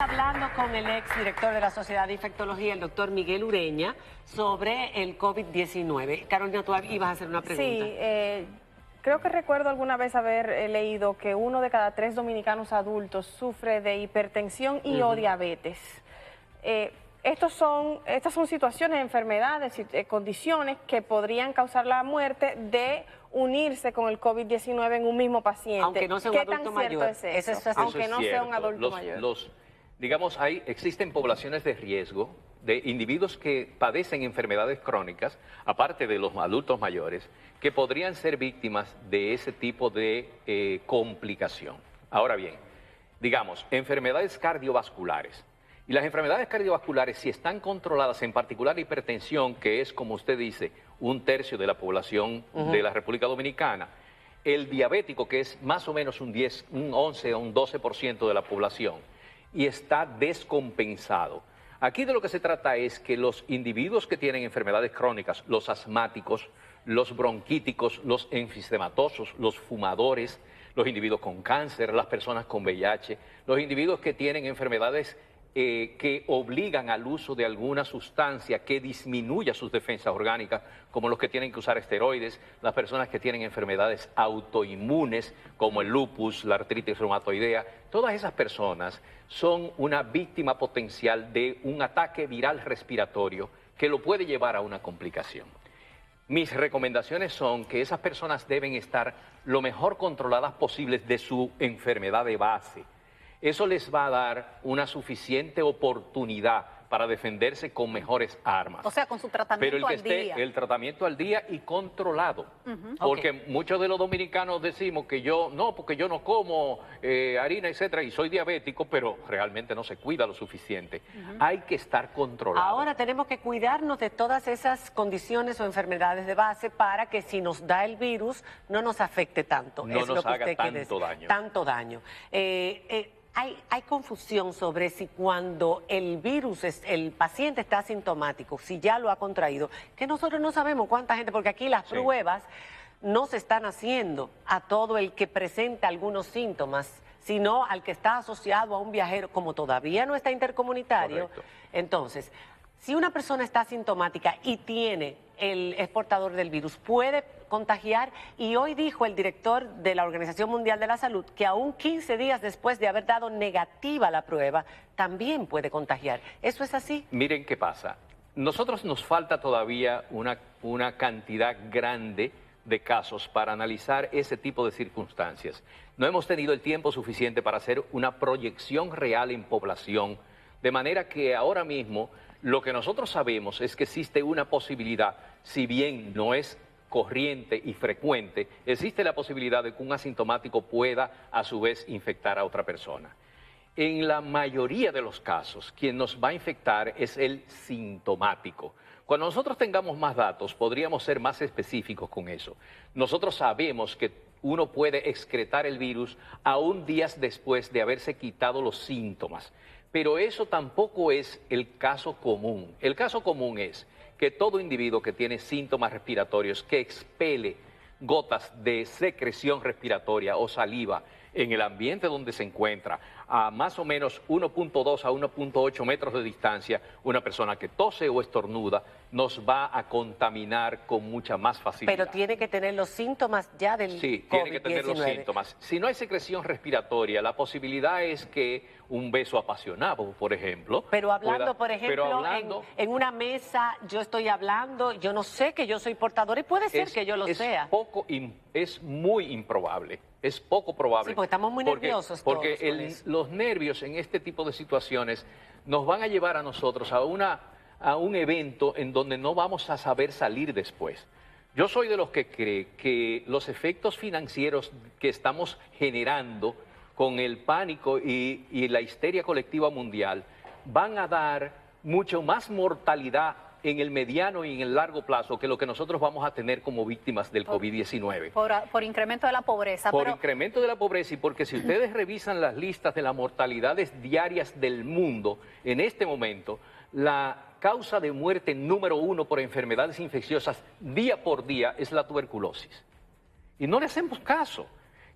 Hablando con el ex director de la Sociedad de Infectología, el doctor Miguel Ureña, sobre el COVID-19. Carolina, tú ibas a hacer una pregunta. Sí, creo que recuerdo alguna vez haber leído que 1 de cada 3 dominicanos adultos sufre de hipertensión y o diabetes. Estas son situaciones, enfermedades, condiciones que podrían causar la muerte de unirse con el COVID-19 en un mismo paciente. Aunque no sea un ¿Qué adulto tan mayor? cierto es eso? Eso Aunque es no sea un cierto. adulto mayor. Digamos, existen poblaciones de riesgo de individuos que padecen enfermedades crónicas, aparte de los adultos mayores, que podrían ser víctimas de ese tipo de complicación. Ahora bien, digamos, enfermedades cardiovasculares. Y las enfermedades cardiovasculares, si están controladas, en particular la hipertensión, que es, como usted dice, 1/3 de la población de la República Dominicana, el diabético, que es más o menos un 11 o un 12% de la población, y está descompensado. Aquí de lo que se trata es que los individuos que tienen enfermedades crónicas, los asmáticos, los bronquíticos, los enfisematosos, los fumadores, los individuos con cáncer, las personas con VIH, los individuos que tienen enfermedades que obligan al uso de alguna sustancia que disminuya sus defensas orgánicas, como los que tienen que usar esteroides, las personas que tienen enfermedades autoinmunes, como el lupus, la artritis reumatoidea. Todas esas personas son una víctima potencial de un ataque viral respiratorio que lo puede llevar a una complicación. Mis recomendaciones son que esas personas deben estar lo mejor controladas posibles de su enfermedad de base. Eso les va a dar una suficiente oportunidad para defenderse con mejores armas. O sea, con su tratamiento al día. Pero el tratamiento al día y controlado. Porque muchos de los dominicanos decimos que porque yo no como harina, etcétera, y soy diabético, pero realmente no se cuida lo suficiente. Hay que estar controlado. Ahora tenemos que cuidarnos de todas esas condiciones o enfermedades de base para que si nos da el virus no nos afecte tanto. No es nos lo que haga usted quiere tanto decir. daño. Tanto daño. Hay confusión sobre si cuando el virus, el paciente está asintomático, si ya lo ha contraído, que nosotros no sabemos cuánta gente, porque aquí las pruebas no se están haciendo a todo el que presenta algunos síntomas, sino al que está asociado a un viajero, como todavía no está intercomunitario. Correcto. Entonces, si una persona está asintomática y es portador del virus, puede contagiar, y hoy dijo el director de la Organización Mundial de la Salud que aún 15 días después de haber dado negativa la prueba, también puede contagiar. ¿Eso es así? Miren qué pasa. Nosotros nos falta todavía una cantidad grande de casos para analizar ese tipo de circunstancias. No hemos tenido el tiempo suficiente para hacer una proyección real en población, de manera que ahora mismo lo que nosotros sabemos es que existe una posibilidad, si bien no es corriente y frecuente, existe la posibilidad de que un asintomático pueda a su vez infectar a otra persona. En la mayoría de los casos, quien nos va a infectar es el sintomático. Cuando nosotros tengamos más datos, podríamos ser más específicos con eso. Nosotros sabemos que uno puede excretar el virus aún días después de haberse quitado los síntomas. Pero eso tampoco es el caso común. El caso común es que todo individuo que tiene síntomas respiratorios, que expele gotas de secreción respiratoria o saliva en el ambiente donde se encuentra, a más o menos 1.2 a 1.8 metros de distancia, una persona que tose o estornuda nos va a contaminar con mucha más facilidad. Pero tiene que tener los síntomas ya del COVID-19. Sí, tiene que tener los síntomas. Si no hay secreción respiratoria, la posibilidad es que un beso apasionado, por ejemplo. Pero hablando, por ejemplo, hablando, en una mesa, yo estoy hablando, yo no sé que yo soy portador y puede ser que yo lo sea. Es muy improbable. Es poco probable. Sí, porque estamos muy nerviosos todos porque con eso. los nervios en este tipo de situaciones nos van a llevar a nosotros a un evento en donde no vamos a saber salir después. Yo soy de los que cree que los efectos financieros que estamos generando con el pánico y la histeria colectiva mundial van a dar mucho más mortalidad en el mediano y en el largo plazo que lo que nosotros vamos a tener como víctimas del COVID-19. Por incremento de la pobreza. Incremento de la pobreza, y porque si ustedes revisan las listas de las mortalidades diarias del mundo, en este momento, la causa de muerte número 1 por enfermedades infecciosas día por día es la tuberculosis. Y no le hacemos caso.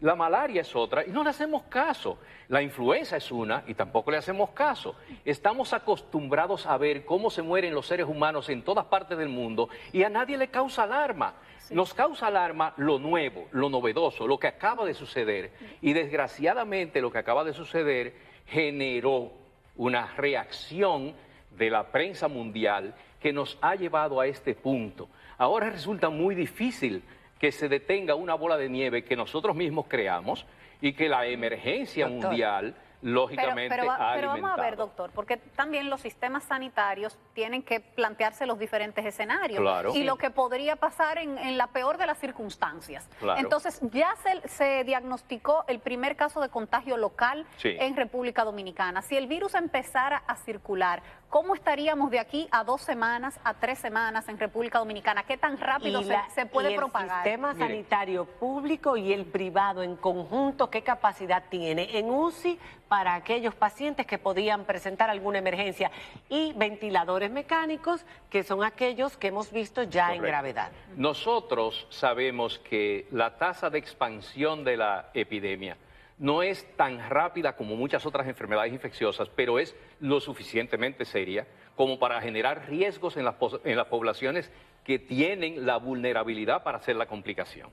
La malaria es otra y no le hacemos caso. La influenza es una y tampoco le hacemos caso. Estamos acostumbrados a ver cómo se mueren los seres humanos en todas partes del mundo y a nadie le causa alarma. Sí. Nos causa alarma lo nuevo, lo novedoso, lo que acaba de suceder. Y desgraciadamente lo que acaba de suceder generó una reacción de la prensa mundial que nos ha llevado a este punto. Ahora resulta muy difícil que se detenga una bola de nieve que nosotros mismos creamos y que la emergencia mundial lógicamente ha alimentado. Pero vamos a ver, doctor, porque también los sistemas sanitarios tienen que plantearse los diferentes escenarios. Claro. Y lo que podría pasar en la peor de las circunstancias. Claro. Entonces, ya se diagnosticó el primer caso de contagio local en República Dominicana. Si el virus empezara a circular, ¿cómo estaríamos de aquí a 2 semanas, a 3 semanas en República Dominicana? ¿Qué tan rápido se puede propagar? El sistema sanitario público y el privado en conjunto, ¿qué capacidad tiene en UCI para aquellos pacientes que podían presentar alguna emergencia? Y ventiladores mecánicos, que son aquellos que hemos visto ya en gravedad. Nosotros sabemos que la tasa de expansión de la epidemia no es tan rápida como muchas otras enfermedades infecciosas, pero es lo suficientemente seria como para generar riesgos en las poblaciones que tienen la vulnerabilidad para hacer la complicación.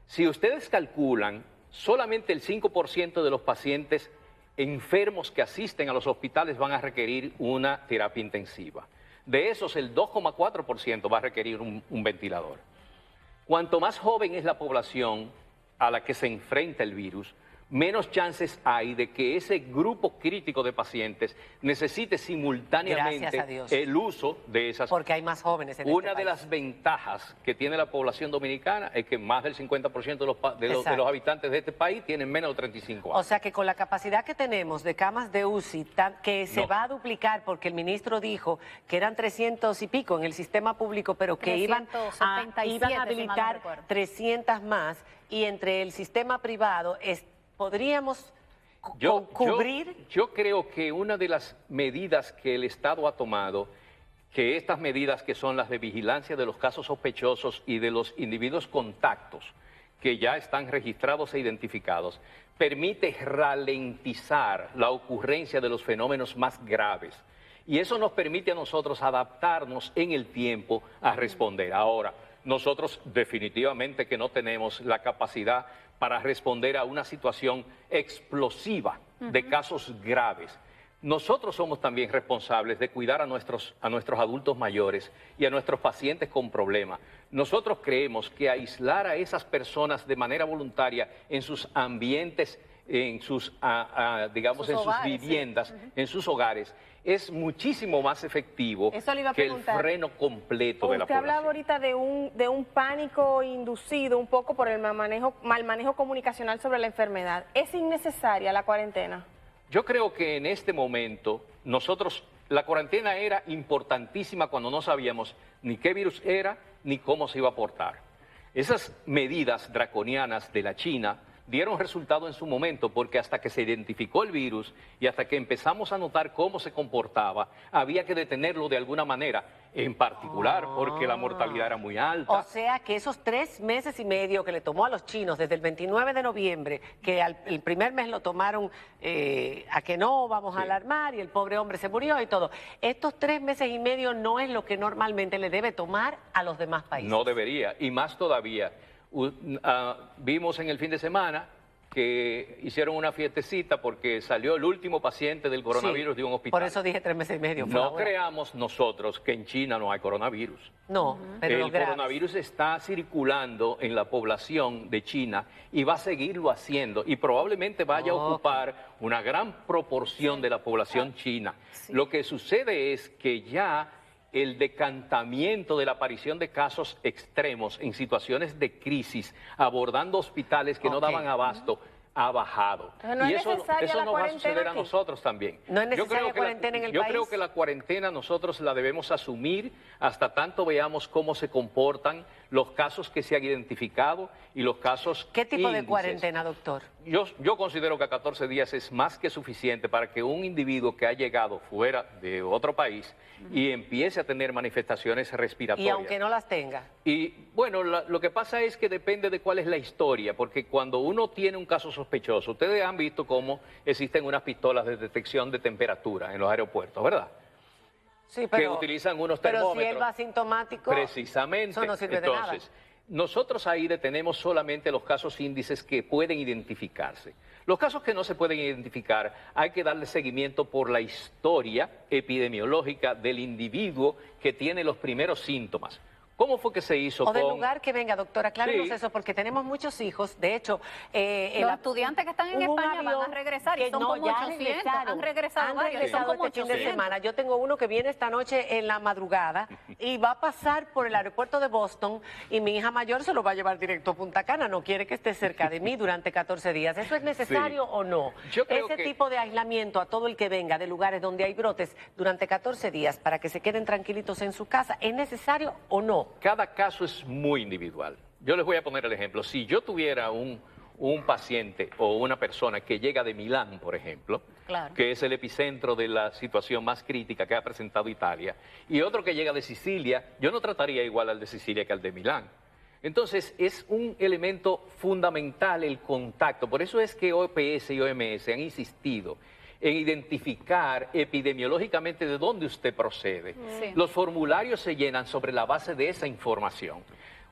Si ustedes calculan, solamente el 5% de los pacientes enfermos que asisten a los hospitales van a requerir una terapia intensiva. De esos, el 2,4% va a requerir un ventilador. Cuanto más joven es la población a la que se enfrenta el virus, menos chances hay de que ese grupo crítico de pacientes necesite simultáneamente el uso de esas. Porque hay más jóvenes en Una de las ventajas que tiene la población dominicana es que más del 50% de los habitantes de este país tienen menos de 35 años. O sea que con la capacidad que tenemos de camas de UCI, que se va a duplicar, porque el ministro dijo que eran 300 y pico en el sistema público, pero que iban a habilitar 300 más, y entre el sistema privado podríamos cubrir. Yo creo que una de las medidas que el Estado ha tomado, que estas medidas que son las de vigilancia de los casos sospechosos y de los individuos contactos que ya están registrados e identificados, permite ralentizar la ocurrencia de los fenómenos más graves. Y eso nos permite a nosotros adaptarnos en el tiempo a responder. Ahora, nosotros definitivamente que no tenemos la capacidad para responder a una situación explosiva de casos graves. Nosotros somos también responsables de cuidar a nuestros adultos mayores y a nuestros pacientes con problemas. Nosotros creemos que aislar a esas personas de manera voluntaria en sus ambientes, en sus viviendas, en sus hogares, es muchísimo más efectivo que el freno completo de la población. Usted hablaba ahorita de un pánico inducido un poco por el mal manejo comunicacional sobre la enfermedad. ¿Es innecesaria la cuarentena? Yo creo que en este momento la cuarentena era importantísima cuando no sabíamos ni qué virus era ni cómo se iba a portar. Esas medidas draconianas de la China dieron resultado en su momento, porque hasta que se identificó el virus y hasta que empezamos a notar cómo se comportaba, había que detenerlo de alguna manera, en particular porque la mortalidad era muy alta. O sea que esos 3 meses y medio que le tomó a los chinos, desde el 29 de noviembre, que el primer mes lo tomaron a que no vamos a alarmar y el pobre hombre se murió y todo, estos 3 meses y medio no es lo que normalmente le debe tomar a los demás países. No debería, y más todavía. Vimos en el fin de semana que hicieron una fiestecita porque salió el último paciente del coronavirus de un hospital. Por eso dije 3 meses y medio. No creamos nosotros que en China no hay coronavirus. No, pero el coronavirus está circulando en la población de China y va a seguirlo haciendo y probablemente vaya a ocupar una gran proporción de la población china. Lo que sucede es que ya el decantamiento de la aparición de casos extremos en situaciones de crisis, abordando hospitales que no daban abasto, ha bajado. No y es eso nos va a suceder a aquí. nosotros también. No es necesaria cuarentena en el país. Yo creo que la cuarentena nosotros la debemos asumir hasta tanto veamos cómo se comportan los casos que se han identificado y los casos ¿Qué tipo de índices. cuarentena, doctor? Yo considero que a 14 días es más que suficiente para que un individuo que ha llegado fuera de otro país y empiece a tener manifestaciones respiratorias. Y aunque no las tenga. Y bueno, lo que pasa es que depende de cuál es la historia, porque cuando uno tiene un caso sospechoso, ustedes han visto cómo existen unas pistolas de detección de temperatura en los aeropuertos, ¿verdad? Sí, pero, que utilizan unos pero termómetros. si él va asintomático, Precisamente. eso no sirve Entonces, de nada. nosotros ahí detenemos solamente los casos índices que pueden identificarse. Los casos que no se pueden identificar hay que darle seguimiento por la historia epidemiológica del individuo que tiene los primeros síntomas. ¿Cómo fue que se hizo o del lugar que venga, doctora, aclárenos Sí. eso, porque tenemos muchos hijos. De hecho, los estudiantes que están en hubo un España van a avión regresar y que son no, como ya 800. Han Han regresado varios, son regresado como este fin de 800. semana. Yo tengo uno que viene esta noche en la madrugada y va a pasar por el aeropuerto de Boston y mi hija mayor se lo va a llevar directo a Punta Cana. No quiere que esté cerca de mí durante 14 días. ¿Eso es necesario o no? Yo creo Ese que- tipo de aislamiento a todo el que venga de lugares donde hay brotes durante 14 días para que se queden tranquilitos en su casa, ¿es necesario o no? Cada caso es muy individual. Yo les voy a poner el ejemplo. Si yo tuviera un paciente o una persona que llega de Milán, por ejemplo, Claro. que es el epicentro de la situación más crítica que ha presentado Italia, y otro que llega de Sicilia, yo no trataría igual al de Sicilia que al de Milán. Entonces, es un elemento fundamental el contacto. Por eso es que OPS y OMS han insistido en identificar epidemiológicamente de dónde usted procede. Sí. Los formularios se llenan sobre la base de esa información.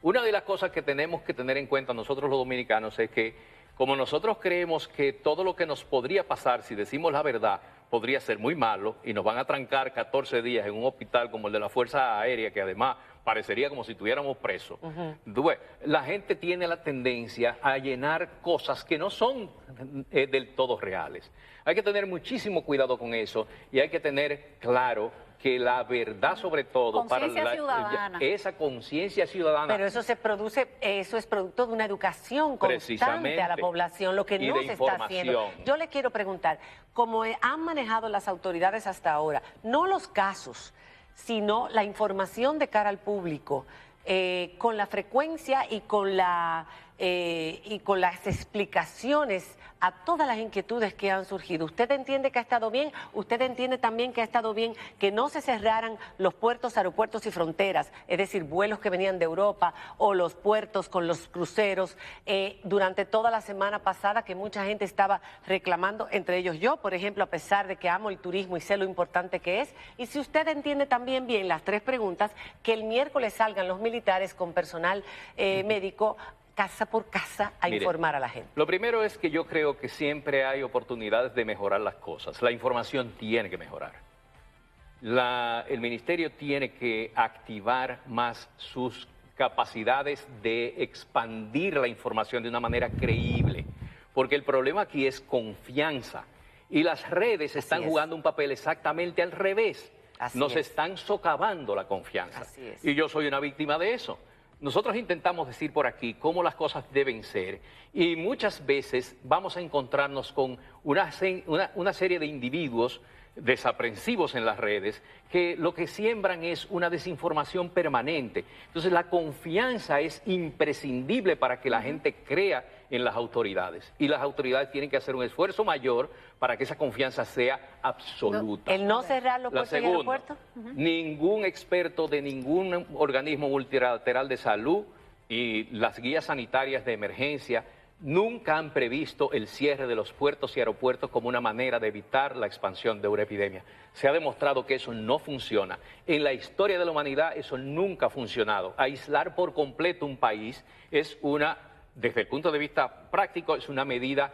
Una de las cosas que tenemos que tener en cuenta nosotros los dominicanos es que, como nosotros creemos que todo lo que nos podría pasar si decimos la verdad podría ser muy malo y nos van a trancar 14 días en un hospital como el de la Fuerza Aérea, que además parecería como si estuviéramos presos, la gente tiene la tendencia a llenar cosas que no son del todo reales. Hay que tener muchísimo cuidado con eso y hay que tener claro que la verdad sobre todo Conciencia ciudadana. esa conciencia ciudadana Pero eso se produce, eso es producto de una educación constante Precisamente. a la población, lo que Y no de se está haciendo. información. Yo le quiero preguntar, como han manejado las autoridades hasta ahora, no los casos, sino la información de cara al público, con la frecuencia y con las explicaciones a todas las inquietudes que han surgido. ¿Usted entiende que ha estado bien? ¿Usted entiende también que ha estado bien que no se cerraran los puertos, aeropuertos y fronteras, es decir, vuelos que venían de Europa o los puertos con los cruceros durante toda la semana pasada, que mucha gente estaba reclamando, entre ellos yo, por ejemplo, a pesar de que amo el turismo y sé lo importante que es? Y si usted entiende también bien las tres preguntas, que el miércoles salgan los militares con personal médico casa por casa a Mire, informar a la gente. Lo primero es que yo creo que siempre hay oportunidades de mejorar las cosas. La información tiene que mejorar. El ministerio tiene que activar más sus capacidades de expandir la información de una manera creíble, porque el problema aquí es confianza y las redes están jugando un papel exactamente al revés. Nos están socavando la confianza. Así es. Y yo soy una víctima de eso. Nosotros intentamos decir por aquí cómo las cosas deben ser y muchas veces vamos a encontrarnos con una serie de individuos desaprensivos en las redes que lo que siembran es una desinformación permanente. Entonces la confianza es imprescindible para que la gente crea en las autoridades y las autoridades tienen que hacer un esfuerzo mayor para que esa confianza sea absoluta. ¿El no cerrar los La puertos y segunda, aeropuertos? ningún experto de ningún organismo multilateral de salud y las guías sanitarias de emergencia nunca han previsto el cierre de los puertos y aeropuertos como una manera de evitar la expansión de una epidemia. Se ha demostrado que eso no funciona. En la historia de la humanidad eso nunca ha funcionado. Aislar por completo un país es desde el punto de vista práctico, es una medida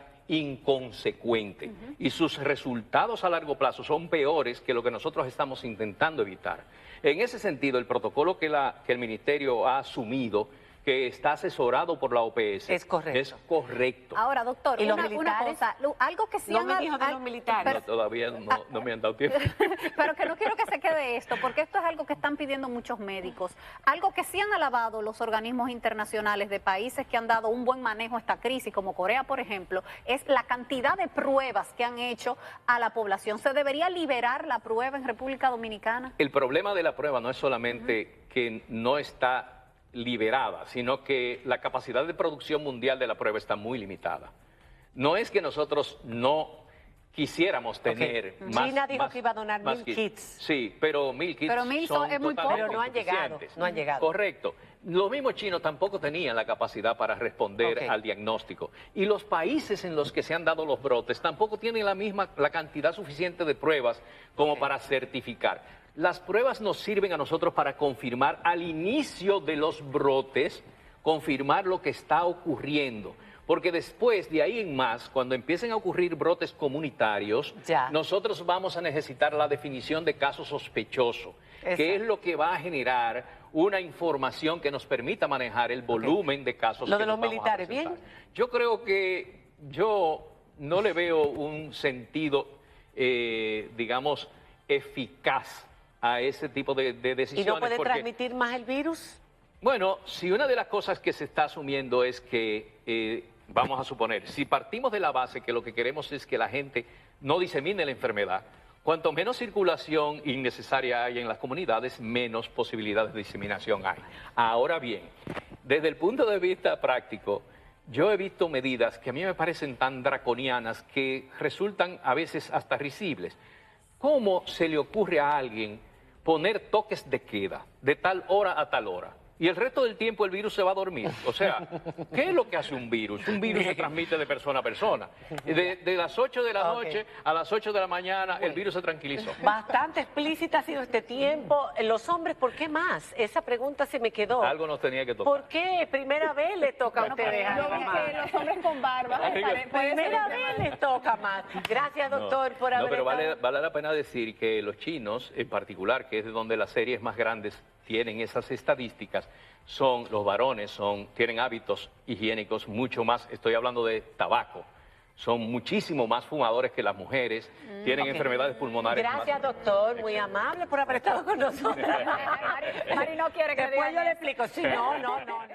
inconsecuente y sus resultados a largo plazo son peores que lo que nosotros estamos intentando evitar. En ese sentido, el protocolo que el Ministerio ha asumido, que está asesorado por la OPS, es correcto. Es correcto. Ahora, doctor, ¿Y los una militares? cosa, algo que sí No han- me dijo de los militares. No, todavía no me han dado tiempo. Pero que no quiero que se quede esto, porque esto es algo que están pidiendo muchos médicos. Algo que sí han alabado los organismos internacionales de países que han dado un buen manejo a esta crisis, como Corea, por ejemplo, es la cantidad de pruebas que han hecho a la población. ¿Se debería liberar la prueba en República Dominicana? El problema de la prueba no es solamente que no está liberada, sino que la capacidad de producción mundial de la prueba está muy limitada. No es que nosotros no quisiéramos tener más. China dijo que iba a donar 1.000 kits. Sí, pero 1.000 kits pero 1.000 son es muy poco. Pero no han llegado, no han llegado. Correcto. Los mismos chinos tampoco tenían la capacidad para responder al diagnóstico. Y los países en los que se han dado los brotes tampoco tienen la cantidad suficiente de pruebas como para certificar. Las pruebas nos sirven a nosotros para confirmar al inicio de los brotes, confirmar lo que está ocurriendo. Porque después, de ahí en más, cuando empiecen a ocurrir brotes comunitarios, nosotros vamos a necesitar la definición de caso sospechoso, que es lo que va a generar una información que nos permita manejar el volumen de casos. Lo de los militares, ¿bien? Yo creo que yo no le veo un sentido, digamos, eficaz a ese tipo de decisiones. ¿Y no puede transmitir más el virus? Bueno, si una de las cosas que se está asumiendo es que, vamos a suponer, si partimos de la base que lo que queremos es que la gente no disemine la enfermedad, cuanto menos circulación innecesaria hay en las comunidades, menos posibilidades de diseminación hay. Ahora bien, desde el punto de vista práctico, yo he visto medidas que a mí me parecen tan draconianas que resultan a veces hasta risibles. ¿Cómo se le ocurre a alguien poner toques de queda de tal hora a tal hora? Y el resto del tiempo el virus se va a dormir. O sea, ¿qué es lo que hace un virus? Un virus se transmite de persona a persona. De las 8 de la noche a las 8 de la mañana el virus se tranquilizó. Bastante explícita ha sido este tiempo. Los hombres, ¿por qué más? Esa pregunta se me quedó. Algo nos tenía que tocar. ¿Por qué? Primera vez le toca a ustedes. Yo vi que los hombres con barba. Primera vez les toca más. Gracias, doctor, por haber pero estado. vale la pena decir que los chinos, en particular, que es de donde las series más grandes tienen esas estadísticas, los varones tienen hábitos higiénicos mucho más, estoy hablando de tabaco, son muchísimo más fumadores que las mujeres, tienen enfermedades pulmonares. Gracias, doctor, muy amable por haber estado con nosotros. Mari no quiere que Después digan yo le eso. explico. Sí, no.